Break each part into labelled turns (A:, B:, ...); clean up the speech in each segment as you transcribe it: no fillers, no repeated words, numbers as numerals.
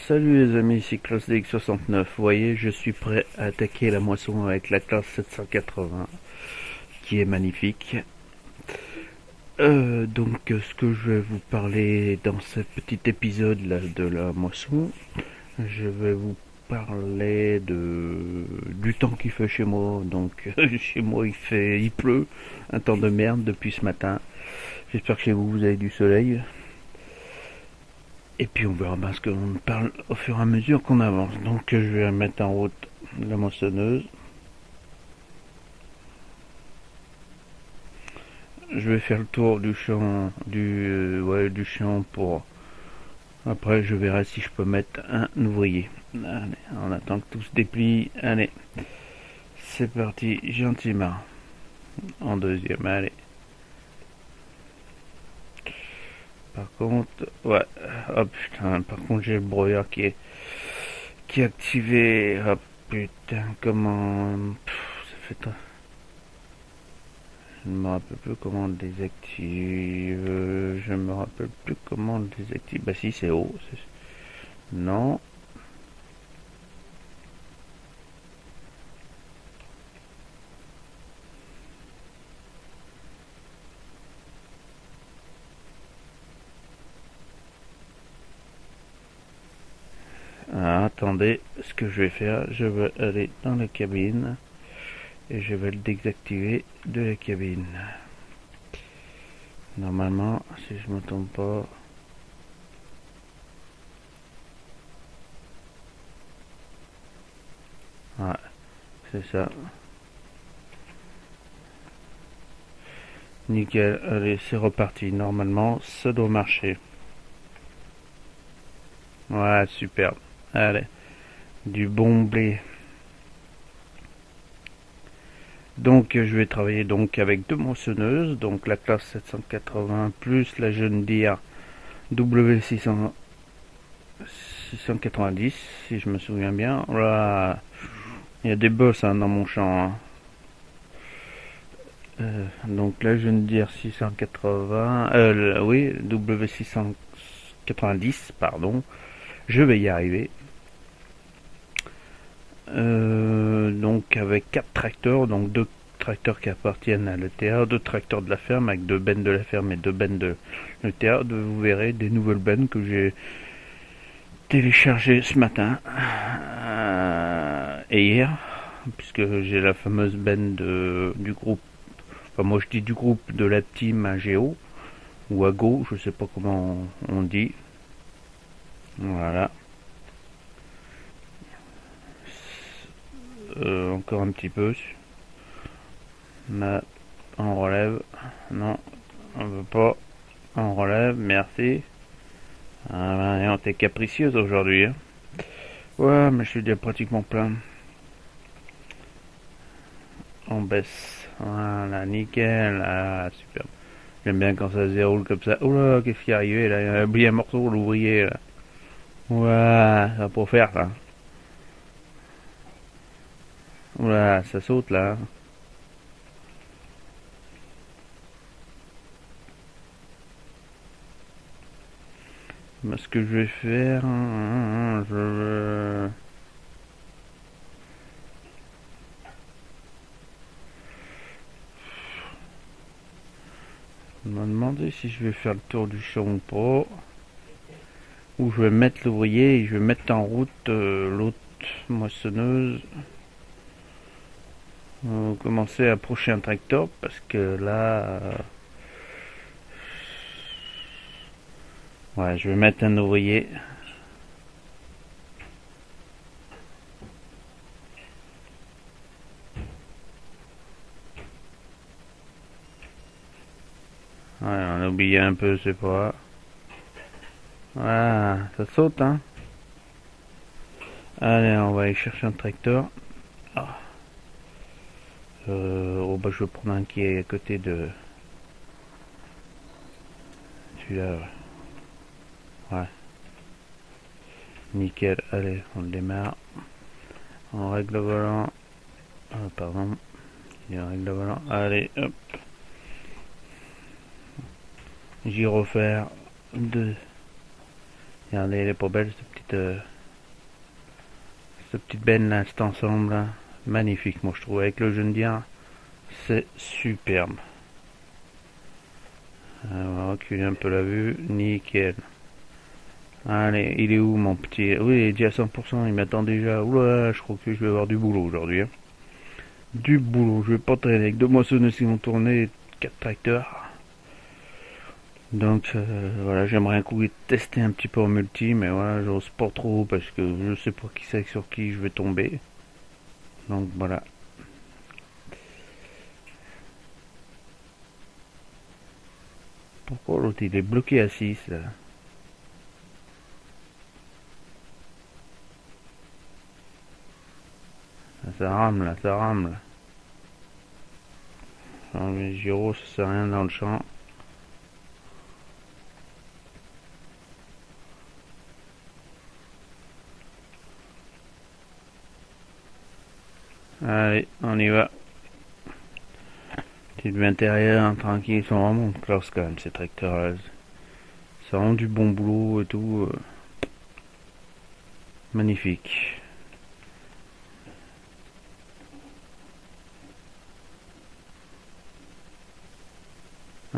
A: Salut les amis, ici Klaus DX69. Vous voyez, je suis prêt à attaquer la moisson avec la classe 780 qui est magnifique. Donc ce que je vais vous parler dans ce petit épisode là de la moisson, je vais vous parler du temps qu'il fait chez moi. Donc chez moi il pleut, un temps de merde depuis ce matin. J'espère que chez vous avez du soleil. Et puis on verra bien ce qu'on parle au fur et à mesure qu'on avance. Donc je vais mettre en route la moissonneuse. Je vais faire le tour du champ, du champ pour... Après je verrai si je peux mettre un ouvrier. Allez, on attend que tout se déplie. Allez, c'est parti, gentiment. En deuxième, allez. Par contre, ouais, oh putain, par contre j'ai le broyeur qui est activé. Oh putain, comment... ça fait... Je ne me rappelle plus comment on le désactive. Je me rappelle plus comment on le désactive. Bah si, c'est haut. Non. Ah, attendez, ce que je vais faire, je vais aller dans la cabine et je vais le désactiver de la cabine. Normalement, si je me trompe pas... Ouais, c'est ça. Nickel, allez, c'est reparti. Normalement, ça doit marcher. Ouais, super. Allez, du bon blé. Donc je vais travailler donc avec deux moissonneuses, donc la classe 780 plus la John Deere W690 si je me souviens bien. Voilà. Il y a des boss hein, dans mon champ. Hein. Donc la John Deere 680, oui W690 pardon. Je vais y arriver. Donc avec 4 tracteurs, donc 2 tracteurs qui appartiennent à l'ETA, 2 tracteurs de la ferme avec 2 bennes de la ferme et 2 bennes de l'ETA. Vous verrez des nouvelles bennes que j'ai téléchargées ce matin et hier, puisque j'ai la fameuse benne du groupe, enfin moi je dis du groupe de la team Ageo ou Ago, je sais pas comment on dit. Voilà. Encore un petit peu. On relève. Non, on veut pas. On relève, merci. Ah ben, t'es capricieuse aujourd'hui. Hein. Ouais, mais je suis déjà pratiquement plein. On baisse. Voilà, nickel. Ah, super. J'aime bien quand ça se déroule comme ça. Oula, qu'est-ce qui est arrivé là? Il a oublié un morceau, l'ouvrier là. Ouais, ça va pour faire ça. Oula, ça saute là. Mais ce que je vais faire, je me demander si je vais faire le tour du champ ou pas. Ou je vais mettre l'ouvrier et je vais mettre en route l'autre moissonneuse. On va commencer à approcher un tracteur parce que là... ouais, je vais mettre un ouvrier. Ouais, on a oublié un peu, c'est pas... Voilà, ça saute, hein. Allez, on va aller chercher un tracteur. Ah. Oh, bah, je vais prendre un qui est à côté de... celui-là. Ouais. Nickel, allez, on le démarre. On règle le volant. Ah, pardon. Il règle le volant. Allez, hop. Gyrophare 2. Regardez, elle est pas belle cette petite benne là, cet ensemble là. Magnifique, moi je trouve. Avec le jeune Deere, c'est superbe. On va reculer un peu la vue. Nickel. Allez, il est où mon petit? Oui, il est déjà à 100%, il m'attend déjà. Oula, je crois que je vais avoir du boulot aujourd'hui. Hein. Du boulot, je vais pas traîner avec 2 moissonneuses qui vont tourner, 4 tracteurs. Donc voilà, j'aimerais un coup tester un petit peu en multi, mais voilà, j'ose pas trop parce que je sais pas qui c'est sur qui je vais tomber. Donc voilà. Pourquoi l'autre il est bloqué à 6 là? Ça rame là, ça rame là. Alors, les gyros, ça sert à rien dans le champ. Allez, on y va. Petite vue intérieure, tranquille, ils sont vraiment classe quand même ces tracteurs là. Ça rend du bon boulot et tout. Magnifique.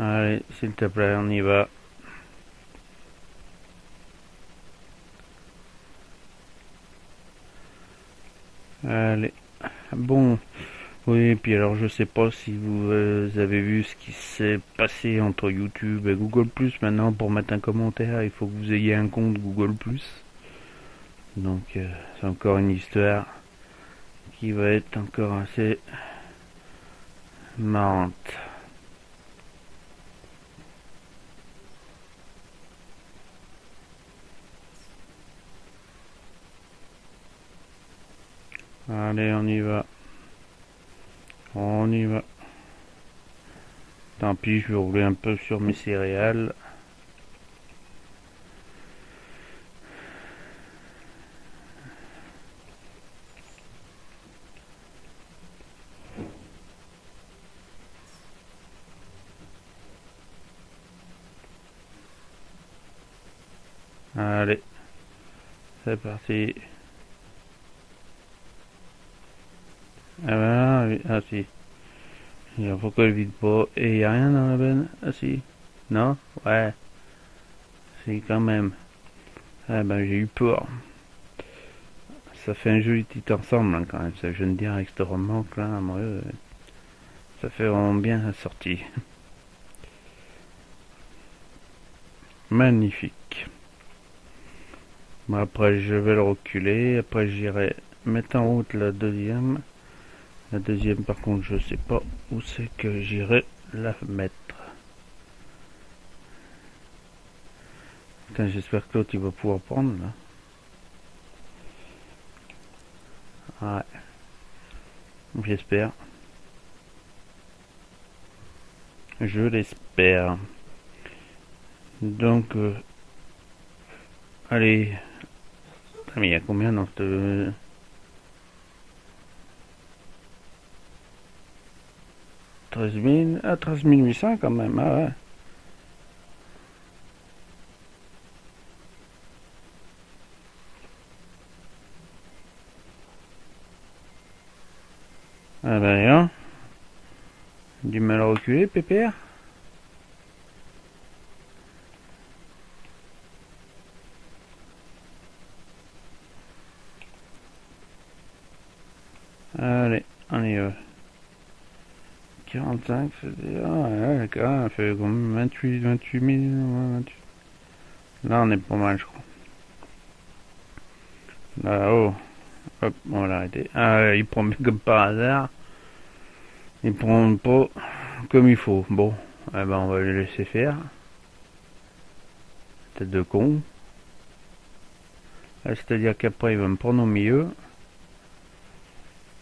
A: Allez, s'il te plaît, on y va. Allez. Bon. Oui, puis alors je sais pas si vous avez vu ce qui s'est passé entre YouTube et Google+. Maintenant, pour mettre un commentaire, il faut que vous ayez un compte Google+. Donc, c'est encore une histoire qui va être encore assez marrante. Allez, on y va. On y va. Tant pis, je vais rouler un peu sur mes céréales. Allez, c'est parti. Ah ben là, ah si. Il faut qu'elle vide pas. Et y a rien dans la benne? Ah si. Non? Ouais. Si, quand même. Ah ben j'ai eu peur. Ça fait un joli petit ensemble hein, quand même. Ça, je ne dire avec ce remorque là, moi, ça fait vraiment bien la sortie. Magnifique. Bon, après je vais le reculer. Après j'irai mettre en route la deuxième. La deuxième par contre je sais pas où c'est que j'irai la mettre. Putain, j'espère que l'autre il va pouvoir prendre là. Ouais. J'espère. Je l'espère. Donc allez. Ah, mais il y a combien dans cette... 13 000, ah 13 800 quand même, ah ouais. Ah ben rien. Du mal à reculer, pépère. Allez, on y va. 45, ah ouais, quand même, ça fait comme 28 000. 28. Là, on est pas mal, je crois. Là-haut. Hop, on va l'arrêter. Ah, il prend comme par hasard. Il prend pas comme il faut. Bon, eh ben, on va le laisser faire. Tête de con. C'est-à-dire qu'après, il va me prendre au milieu.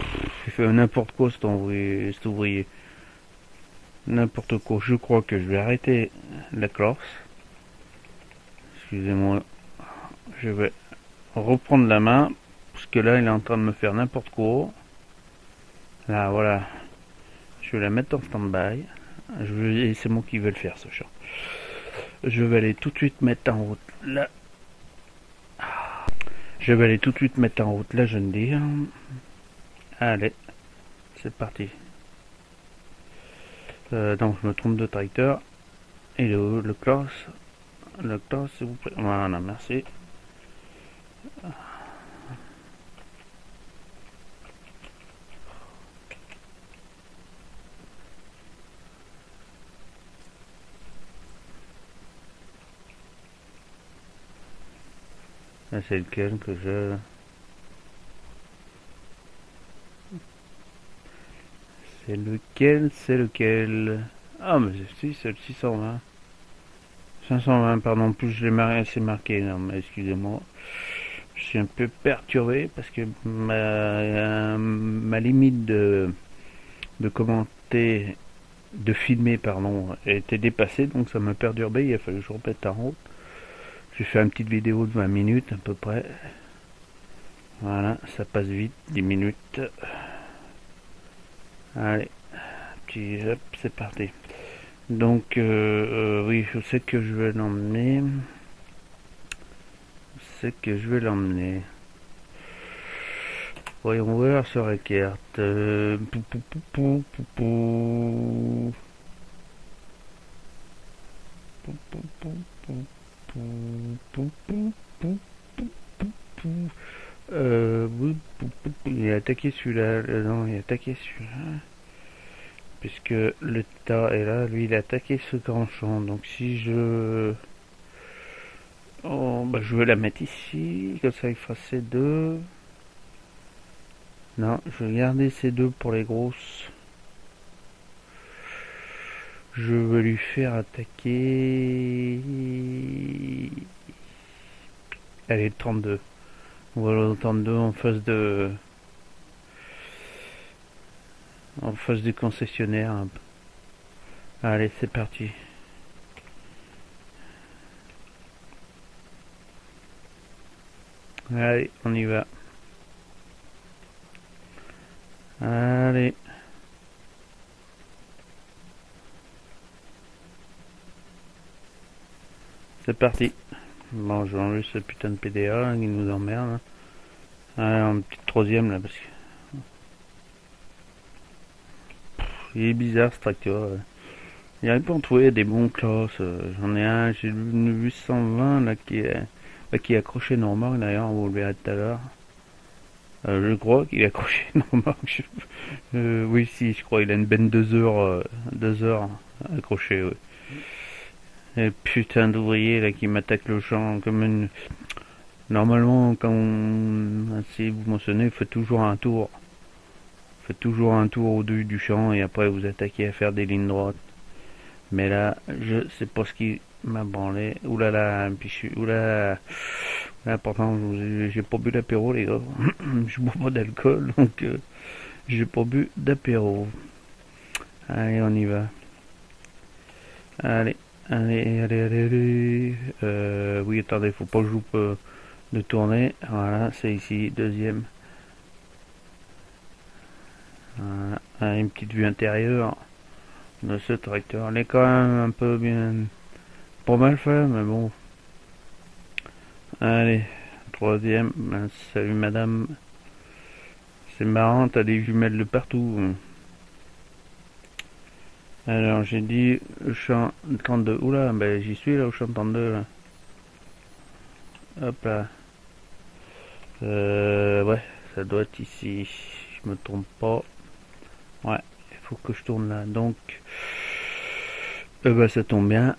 A: Il fait n'importe quoi cet ouvrier. N'importe quoi. Je crois que je vais arrêter la course. Excusez-moi. Je vais reprendre la main Parce que là, il est en train de me faire n'importe quoi. Là, voilà. Je vais la mettre en stand-by. Et c'est moi qui vais le faire, ce chat. Je vais aller tout de suite mettre en route là. Je vais aller tout de suite mettre en route la jeune dire. Allez, c'est parti. Donc je me trompe de tracteur. Et le classe. Le classe, s'il vous plaît. Voilà, merci. Là, c'est lequel que je... C'est lequel? Ah, mais si, c'est le 620. 520, pardon, plus je l'ai marqué, c'est marqué, non, mais excusez-moi. Je suis un peu perturbé parce que ma limite de commenter, de filmer, pardon, était dépassée, donc ça m'a perturbé, il a fallu que je remette en route. J'ai fait une petite vidéo de 20 minutes à peu près. Voilà, ça passe vite, 10 minutes. Allez, petit hop, c'est parti. Donc, oui, je sais que je vais l'emmener. Voyons voir sur la carte. Il a attaqué celui-là. Non, il a attaqué celui-là. Puisque le tas est là, lui il a attaqué ce grand champ. Donc si je... Oh, bah je vais la mettre ici, comme ça il fera ces deux. Non, je vais garder ces deux pour les grosses. Je vais lui faire attaquer... Allez, 32. Voilà, 32 en face de... En face du concessionnaire. Allez, c'est parti. Allez, on y va. Allez. C'est parti. Bon, je vais enlever ce putain de PDA qui nous emmerde. Allez, un petit troisième là, parce que... Il est bizarre ce tracteur. Il arrive pas à en trouver des bons classes. J'en ai un, j'ai une 820 là qui est accroché nos remorques d'ailleurs, vous le verrez tout à l'heure. Je crois qu'il est accroché nos remorques. Oui, si, je crois il a une benne 2 heures, 2 heures accroché. Oui. Et putain d'ouvrier là qui m'attaque le champ comme une... Normalement, si vous mentionnez, faites toujours un tour. Faites toujours un tour au-dessus du champ et après vous attaquez à faire des lignes droites. Mais là, je sais pas ce qui m'a branlé. Oulala, puis je suis... Oulala. Là, pourtant, j'ai pas bu d'apéro, les gars. Je bois pas d'alcool, donc j'ai pas bu d'apéro. Allez, on y va. Allez, allez. Oui, attendez, faut pas que je loupe de tourner. Voilà, c'est ici, deuxième. Voilà, allez, une petite vue intérieure de ce tracteur. Elle est quand même un peu bien... Pas mal fait, mais bon. Allez, troisième. Salut madame. C'est marrant, t'as des jumelles de partout. Alors j'ai dit champ 32. Oula, ben j'y suis là au champ 32 là. Hop là. Ouais, ça doit être ici. Je me trompe pas. Ouais, il faut que je tourne là. Donc, bah ça tombe bien.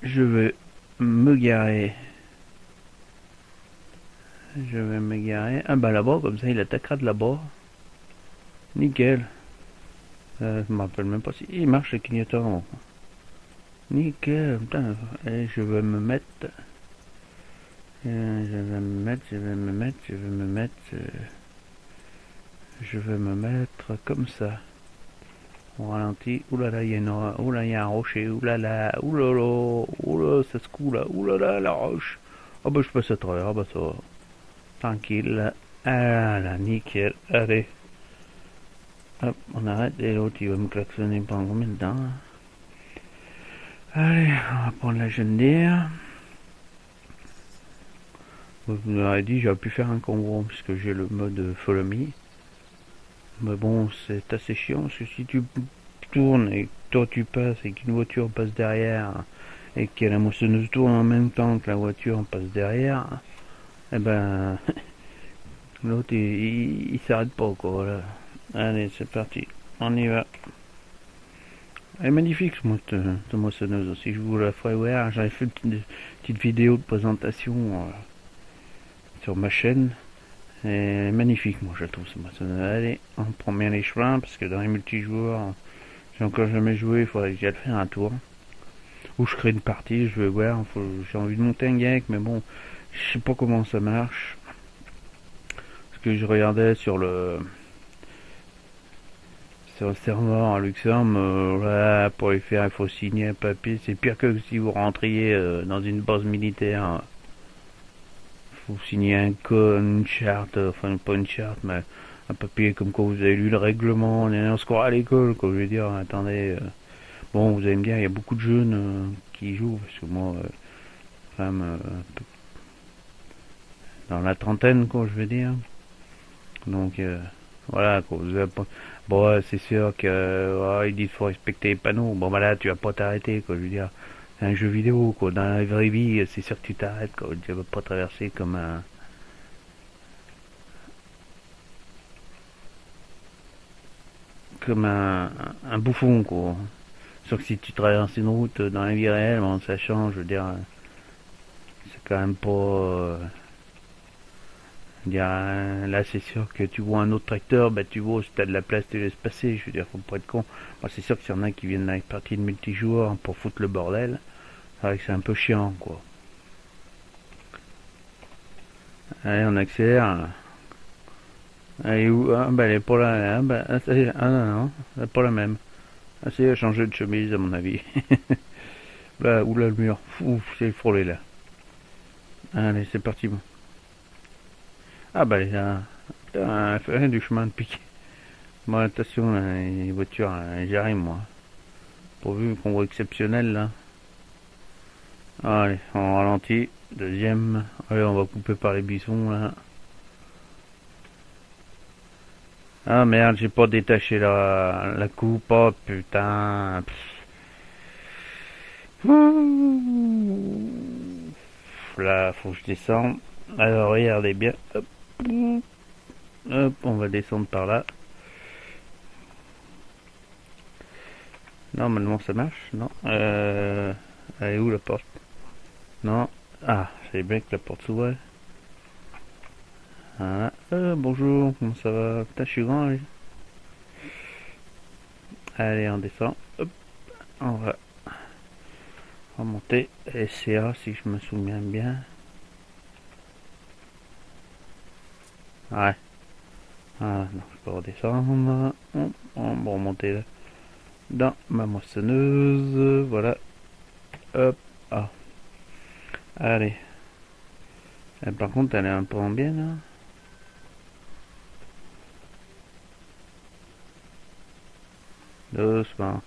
A: Je vais me garer. Ah bah là-bas, comme ça il attaquera de là-bas. Nickel. Je me rappelle même pas si... Il marche le clignotant. Nickel. Putain. Et je vais me mettre... Je vais me mettre comme ça. On ralentit. Oulala, il y a un rocher. Oulala, oulala, ça se coule là. Oulala, la roche. Oh bah je passe à travers. Ah bah ça va. Tranquille. Ah là, nickel. Allez. Hop, on arrête. Et l'autre, il va me klaxonner pendant combien de temps? Allez, on va prendre la jeune deer. Vous m'avez dit, j'aurais pu faire un combo puisque j'ai le mode follow me. Mais bon, c'est assez chiant parce que si tu tournes et que toi tu passes et qu'une voiture passe derrière et que la moissonneuse tourne en même temps que la voiture passe derrière, eh ben l'autre il s'arrête pas quoi. Voilà. Allez, c'est parti, on y va. Elle est magnifique cette moissonneuse aussi, je vous la ferai voir. J'avais fait une petite vidéo de présentation sur ma chaîne. Elle est magnifique, moi je trouve cette moissonneuse. Allez, on prend bien les chemins parce que dans les multijoueurs, j'ai encore jamais joué, il faudrait que j'aille faire un tour. Ou je crée une partie, je vais voir, j'ai envie de monter un geek, mais bon, je sais pas comment ça marche. Parce que je regardais sur le serveur à Luxembourg, là, pour les faire, il faut signer un papier. C'est pire que si vous rentriez dans une base militaire. Il faut signer un code, une charte, enfin pas une charte, mais un papier comme quoi vous avez lu le règlement, on est en score à l'école, quoi. Je veux dire, attendez, bon, vous allez me dire, il y a beaucoup de jeunes qui y jouent, parce que moi, quand même, dans la trentaine, quoi, je veux dire. Donc, voilà, quoi. Bon, c'est sûr que ils disent qu'il faut respecter les panneaux. Bon, bah là, tu vas pas t'arrêter, quoi. Je veux dire, c'est un jeu vidéo, quoi. Dans la vraie vie, c'est sûr que tu t'arrêtes, quoi. Tu vas pas traverser comme un bouffon, quoi. Sauf que si tu traverses une route dans la vie réelle, bon, ça change, je veux dire, c'est quand même pas... là, c'est sûr que tu vois un autre tracteur, bah tu vois, si t'as de la place, tu laisses passer. Je veux dire, faut pas être con. Moi, c'est sûr que s'il y en a qui viennent avec partie de multijoueur pour foutre le bordel, c'est vrai que c'est un peu chiant, quoi. Allez, on accélère. Allez, où? Ah, bah, elle est pas là. Ah, bah, ah, non, non, elle est pas la même. Ah, c'est, elle a changé de chemise, à mon avis. Là, oula, le mur. Ouf, c'est frôlé, là. Allez, c'est parti, bon. Ah, bah, là, putain, elle fait du chemin de pique. Bon, attention, là, les voitures, j'arrive, moi. Pourvu qu'on voit exceptionnel, là. Allez, on ralentit. Deuxième. Allez, on va couper par les buissons, là. Ah merde, j'ai pas détaché la coupe. Oh putain. Là, faut que je descende. Alors, regardez bien. Hop, hop, on va descendre par là. Normalement, ça marche, non? Elle est où la porte? Non. Ah, c'est bien que la porte s'ouvre. Voilà. Bonjour, comment ça va? Putain, je suis grand, allez. Allez, on descend. Hop, on va remonter. SCA, si je me souviens bien. Ouais. Ah, non, je peux redescendre. On va remonter là. Dans ma moissonneuse. Voilà. Hop. Ah. Allez. Par contre, elle est un peu en bien là. Doucement.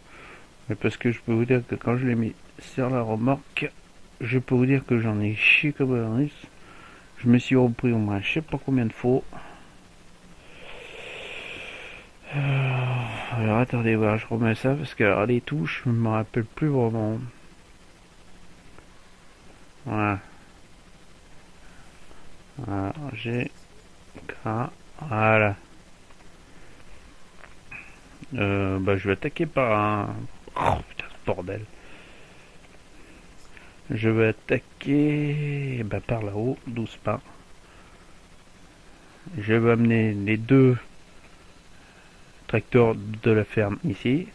A: Mais parce que je peux vous dire que quand je l'ai mis sur la remorque, je peux vous dire que j'en ai chié comme un russe. Je me suis repris au moins je sais pas combien de fois. Alors attendez voir, je remets ça parce que alors, les touches, je me rappelle plus vraiment. Voilà. Voilà, G, K, voilà. Bah je vais attaquer par un... Oh putain, ce bordel. Je vais attaquer bah, par là-haut, doucement. Je vais amener les deux tracteurs de la ferme ici.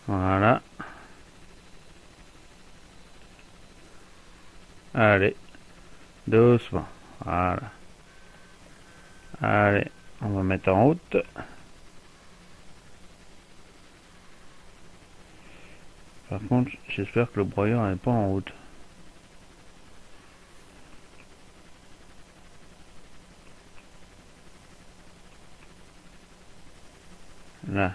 A: Voilà. Allez, doucement. Voilà. Allez, on va mettre en route. Par contre, j'espère que le broyeur n'est pas en route. Là,